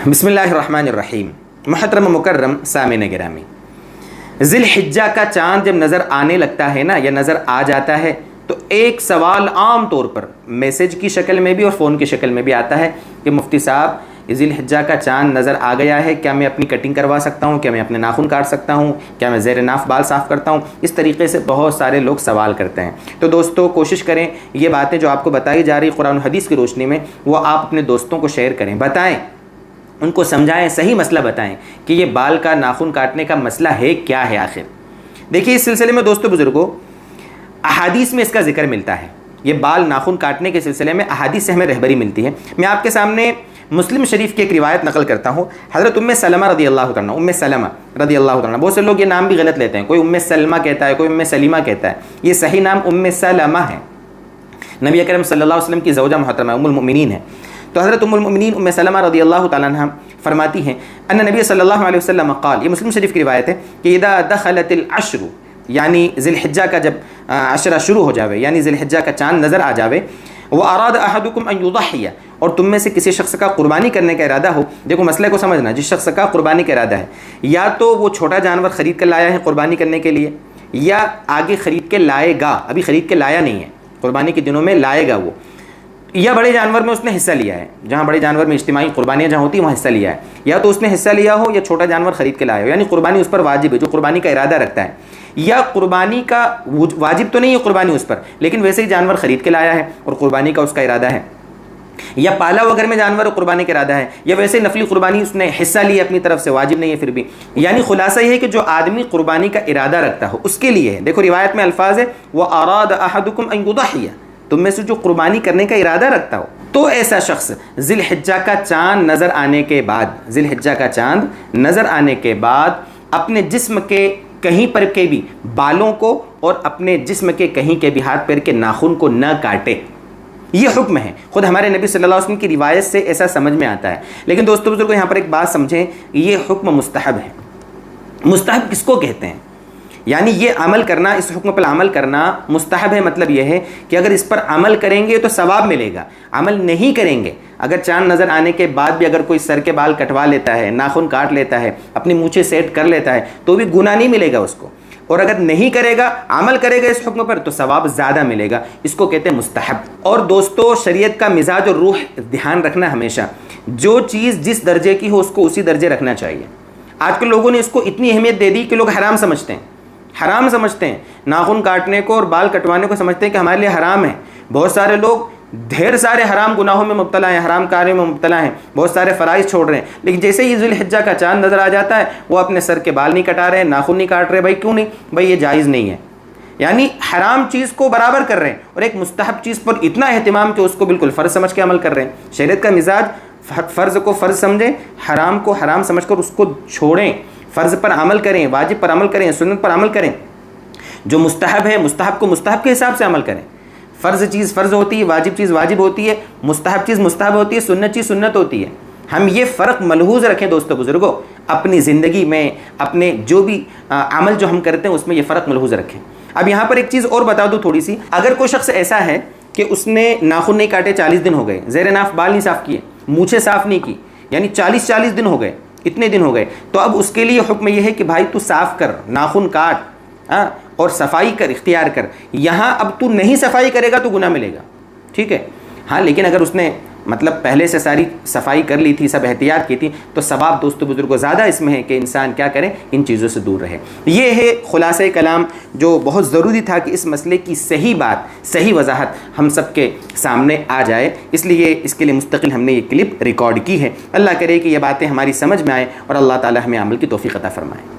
बिस्मिल्लाहिर्रहमानिर्रहीम। मुहतरम मुकर्रम सामिन गिरामी, ज़िलहिज्जा का चाँद जब नज़र आने लगता है ना, या नज़र आ जाता है, तो एक सवाल आम तौर पर मैसेज की शक्ल में भी और फ़ोन की शक्ल में भी आता है कि मुफ्ती साहब, ज़िलहिज्जा का चाँद नज़र आ गया है, क्या मैं अपनी कटिंग करवा सकता हूँ, क्या मैं अपने नाखून काट सकता हूँ, क्या मैं ज़ेर नाफ बाल साफ़ करता हूँ। इस तरीके से बहुत सारे लोग सवाल करते हैं। तो दोस्तों, कोशिश करें ये बातें जो आपको बताई जा रही कुरान हदीस की रोशनी में, वो आप अपने दोस्तों को शेयर करें, बताएं, उनको समझाएं, सही मसला बताएं कि ये बाल का नाखून काटने का मसला है क्या है आखिर। देखिए, इस सिलसिले में दोस्तों बुज़ुर्गों, अहादीस में इसका जिक्र मिलता है। ये बाल नाखून काटने के सिलसिले में अहादीस से हमें रहबरी मिलती है। मैं आपके सामने मुस्लिम शरीफ की एक रिवायत नकल करता हूँ। हज़रत उम्मे सलमा रदी अल्लाह तआला, उम्मे सलमा रदी अल्लाह तआला, बहुत से लोग ये नाम भी गलत लेते हैं, कोई उम्मे सलमा कहता है, कोई उम्मे सलीमा कहता है। ये सही नाम उम्मे सलमा है। नबी अकरम सल्लल्लाहु अलैहि वसल्लम की ज़ौजा मोहतरमा उम्मुल मोमिनीन है। तो हज़रत उम्मुल मोमिनीन उम्मे सलमा रदी अल्लाह तआला अन्हा फरमाती हैं, अन्ना नबी सल्लल्लाहु अलैहि वसल्लम क़ाल, ये मुस्लिम शरीफ की रिवायत है कि इदा दखलतिल अश्रु, यानी ज़िलहिज्जा का जब अशरा शुरू हो जावे, यानी ज़िलहिज्जा का चाँद नज़र आ जावे, व अराद अहदुकुम अन युदहिया, और तुम में से किसी शख्स का कुर्बानी करने का इरादा हो। देखो मसले को समझना, जिस शख्स का कुर्बानी का इरादा है, या तो वो छोटा जानवर ख़रीद कर लाया है कुर्बानी करने के लिए, या आगे ख़रीद के लाएगा, अभी ख़रीद के लाया नहीं है, कुर्बानी के दिनों में लाएगा वो, या बड़े जानवर में उसने हिस्सा लिया है, जहाँ बड़े जानवर में इज्तिमाई कुर्बानियाँ जहाँ होती हैं वहाँ हिस्सा लिया है, या तो उसने हिस्सा लिया हो या छोटा जानवर ख़रीद के लाया हो, यानी कुर्बानी उस पर वाजिब है जो कुर्बानी का इरादा रखता है, या कुर्बानी का वाजिब तो नहीं है कुर्बानी उस पर, लेकिन वैसे ही जानवर ख़रीद के लाया है और कुर्बानी का उसका इरादा है, या पाला हुआ घर में जानवर कुर्बानी का इरादा है, या वैसे नफली कुर्बानी उसने हिस्सा लिया अपनी तरफ से, वाजिब नहीं है फिर भी। यानी खुलासा ये है कि जो आदमी कुर्बानी का इरादा रखता हो उसके लिए है। देखो रिवायत में अल्फाज है, वह अराद अहदुकुम अन युदहिया, तुम में से जो कुर्बानी करने का इरादा रखता हो, तो ऐसा शख्स ज़िलहिज्जा का चाँद नज़र आने के बाद, ज़िलहिज्जा का चाँद नज़र आने के बाद अपने जिस्म के कहीं पर के भी बालों को और अपने जिस्म के कहीं के भी हाथ पैर के नाखून को न काटे। ये हुक्म है, खुद हमारे नबी सल्लल्लाहु अलैहि वसल्लम की रिवायत से ऐसा समझ में आता है। लेकिन दोस्तों बुजुर्गों, यहाँ पर एक बात समझें, ये हुक्म मुस्तहब है। मुस्तहब किसको कहते हैं? यानी ये अमल करना, इस हुक्म पर अमल करना मुस्तहब है। मतलब यह है कि अगर इस पर अमल करेंगे तो सवाब मिलेगा, अमल नहीं करेंगे, अगर चाँद नज़र आने के बाद भी अगर कोई सर के बाल कटवा लेता है, नाखून काट लेता है, अपनी मूछें सेट कर लेता है, तो भी गुनाह नहीं मिलेगा उसको। और अगर नहीं करेगा, अमल करेगा इस हुक्म पर, तो सवाब ज़्यादा मिलेगा। इसको कहते हैं मुस्तहब। और दोस्तों, शरीयत का मिजाज और रूह ध्यान रखना हमेशा, जो चीज़ जिस दर्जे की हो उसको उसी दर्जे रखना चाहिए। आजकल लोगों ने इसको इतनी अहमियत दे दी कि लोग हराम समझते हैं, हराम समझते हैं नाखून काटने को और बाल कटवाने को, समझते हैं कि हमारे लिए हराम है। बहुत सारे लोग ढेर सारे हराम गुनाहों में मुब्तला हैं, हराम कार्यों में मुब्तला हैं, बहुत सारे फ़राइज़ छोड़ रहे हैं, लेकिन जैसे ही ज़िलहिज्जा का चाँद नज़र आ जाता है, वो अपने सर के बाल नहीं कटा रहे, नाखून नहीं काट रहे। भाई क्यों नहीं? भाई ये जायज़ नहीं है। यानी हराम चीज़ को बराबर कर रहे हैं और एक मुस्तहब चीज़ पर इतना अहतमाम कि उसको बिल्कुल फ़र्ज समझ के अमल कर रहे हैं। शरीयत का मिजाज फ़र्ज़ को फ़र्ज़ समझें, हराम को हराम समझ कर उसको छोड़ें, फ़र्ज़ पर अमल करें, वाजिब पर अमल करें, सुन्नत पर अमल करें। जो मुस्तहब है, मुस्तहब को मुस्तहब के हिसाब से अमल करें। फ़र्ज़ चीज़ फ़र्ज़ होती है, वाजिब चीज़ वाजिब होती है, मुस्तहब चीज़ मुस्तहब होती है, सुन्नत चीज़ सुन्नत होती है। हम ये फ़र्क मलहूज़ रखें दोस्तों बुज़ुर्गों, अपनी ज़िंदगी में, अपने जो भी अमल जो हम करते हैं उसमें ये फ़र्क मलहूज़ रखें। अब यहाँ पर एक चीज़ और बता दूँ थोड़ी सी, अगर कोई शख्स ऐसा है कि उसने नाखून नहीं काटे, 40 दिन हो गए, ज़ेर नाफ बाल नहीं साफ़ किए, मूछें साफ़ नहीं की, यानी 40 दिन हो गए, इतने दिन हो गए, तो अब उसके लिए हुक्म यह है कि भाई तू साफ़ कर, नाखून काट और सफाई कर, इख्तियार कर। यहाँ अब तू नहीं सफाई करेगा तो गुनाह मिलेगा, ठीक है। हाँ, लेकिन अगर उसने मतलब पहले से सारी सफाई कर ली थी, सब एहतियात की थी, तो सवाब दोस्तों बुजुर्गों ज़्यादा इसमें है कि इंसान क्या करे, इन चीज़ों से दूर रहे। ये है खुलासा कलाम, जो बहुत ज़रूरी था कि इस मसले की सही बात, सही वजाहत हम सब के सामने आ जाए, इसलिए इसके लिए मुस्तकिल हमने ये क्लिप रिकॉर्ड की है। अल्लाह करे कि ये बातें हमारी समझ में आए और अल्लाह ताला हमें अमल की तौफीक अता फरमाए।